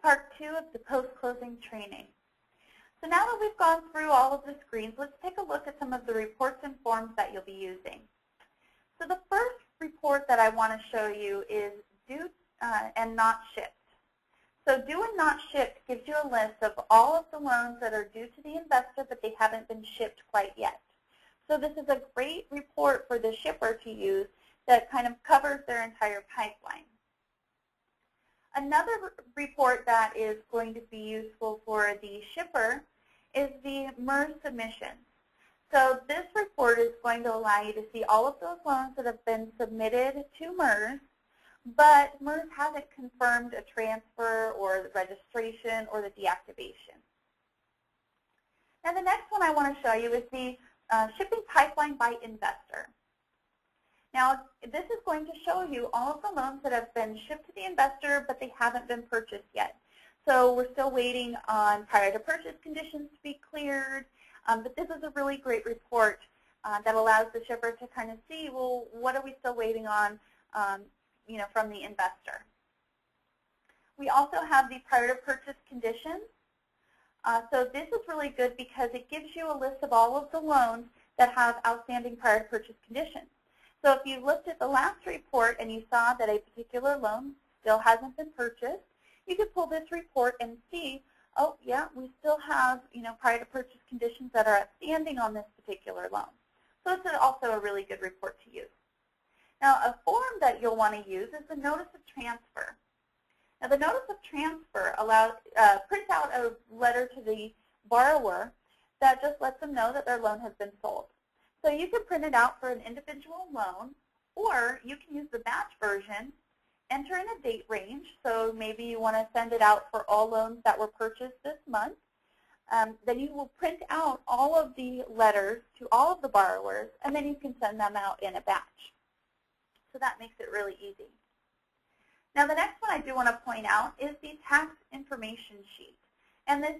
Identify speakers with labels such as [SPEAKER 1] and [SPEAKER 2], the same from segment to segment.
[SPEAKER 1] part 2 of the post-closing training. So now that we've gone through all of the screens, let's take a look at some of the reports and forms that you'll be using. So the first report that I want to show you is due and not shipped. So due and not shipped gives you a list of all of the loans that are due to the investor, but they haven't been shipped quite yet. So this is a great report for the shipper to use that kind of covers their entire pipeline. Another report that is going to be useful for the shipper is the MERS submission. So this report is going to allow you to see all of those loans that have been submitted to MERS, but MERS hasn't confirmed a transfer or the registration or the deactivation. Now the next one I want to show you is the shipping pipeline by investor. Now this is going to show you all of the loans that have been shipped to the investor, but they haven't been purchased yet. So we're still waiting on prior to purchase conditions to be cleared, but this is a really great report that allows the shipper to kind of see, well, what are we still waiting on from the investor. We also have the prior to purchase conditions. So this is really good because it gives you a list of all of the loans that have outstanding prior to purchase conditions. So if you looked at the last report and you saw that a particular loan still hasn't been purchased, you could pull this report and see, oh yeah, we still have prior to purchase conditions that are outstanding on this particular loan. So it's also a really good report to use. Now a form that you'll want to use is the notice of transfer. Now the notice of transfer prints out a letter to the borrower that just lets them know that their loan has been sold. So you can print it out for an individual loan, or you can use the batch version, enter in a date range. So maybe you want to send it out for all loans that were purchased this month. Then you will print out all of the letters to all of the borrowers, and then you can send them out in a batch. So that makes it really easy. Now the next one I do want to point out is the tax information sheet. And this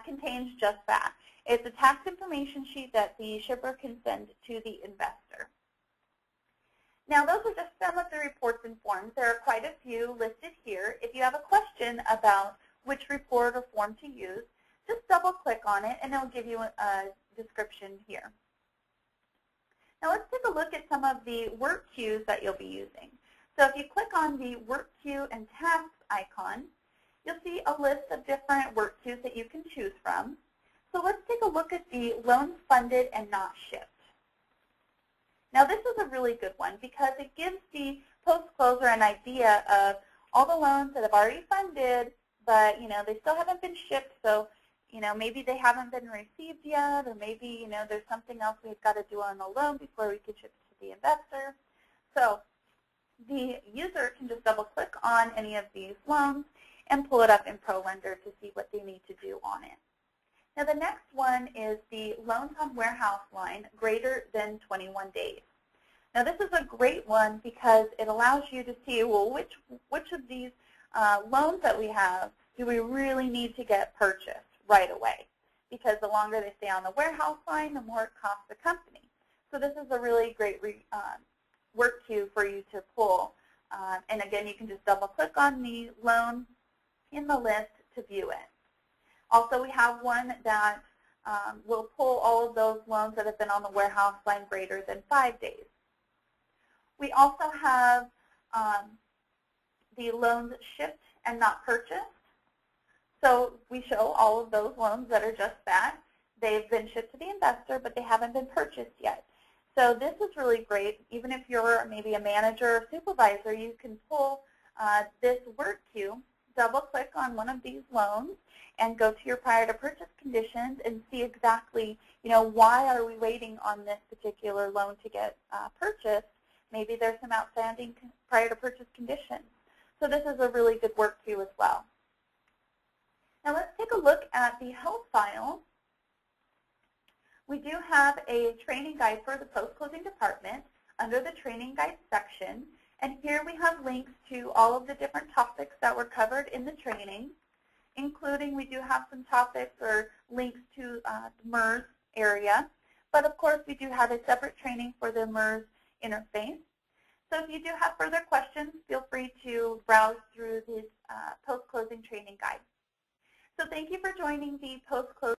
[SPEAKER 1] contains just that. It's a tax information sheet that the shipper can send to the investor. Now those are just some of the reports and forms. There are quite a few listed here. If you have a question about which report or form to use, just double click on it and it'll give you a description here. Now let's take a look at some of the work queues that you'll be using. So if you click on the work queue and tasks icon, you'll see a list of different work queues that you can choose from. So let's take a look at the loans funded and not shipped. Now this is a really good one because it gives the post-closer an idea of all the loans that have already funded, but they still haven't been shipped, so maybe they haven't been received yet, or maybe there's something else we've got to do on the loan before we can ship it to the investor. So the user can just double click on any of these loans and pull it up in ProLender to see what they need to do on it. Now the next one is the loans on warehouse line greater than 21 days. Now this is a great one because it allows you to see, well, which of these loans that we have do we really need to get purchased right away? Because the longer they stay on the warehouse line, the more it costs the company. So this is a really great work queue for you to pull. And again, you can just double click on the loan in the list to view it. Also, we have one that will pull all of those loans that have been on the warehouse line greater than 5 days. We also have the loans shipped and not purchased. So we show all of those loans that are just that. They've been shipped to the investor, but they haven't been purchased yet. So this is really great. Even if you're maybe a manager or supervisor, you can pull this work queue, double-click on one of these loans, and go to your prior to purchase conditions and see exactly, why are we waiting on this particular loan to get purchased? Maybe there's some outstanding prior to purchase conditions. So this is a really good work queue as well. Now let's take a look at the help file. We do have a training guide for the post-closing department under the training guide section. And here we have links to all of the different topics that were covered in the training, including we do have some topics or links to the MERS area. But of course, we do have a separate training for the MERS interface. So if you do have further questions, feel free to browse through this post-closing post-closing training guide. So thank you for joining the post-closing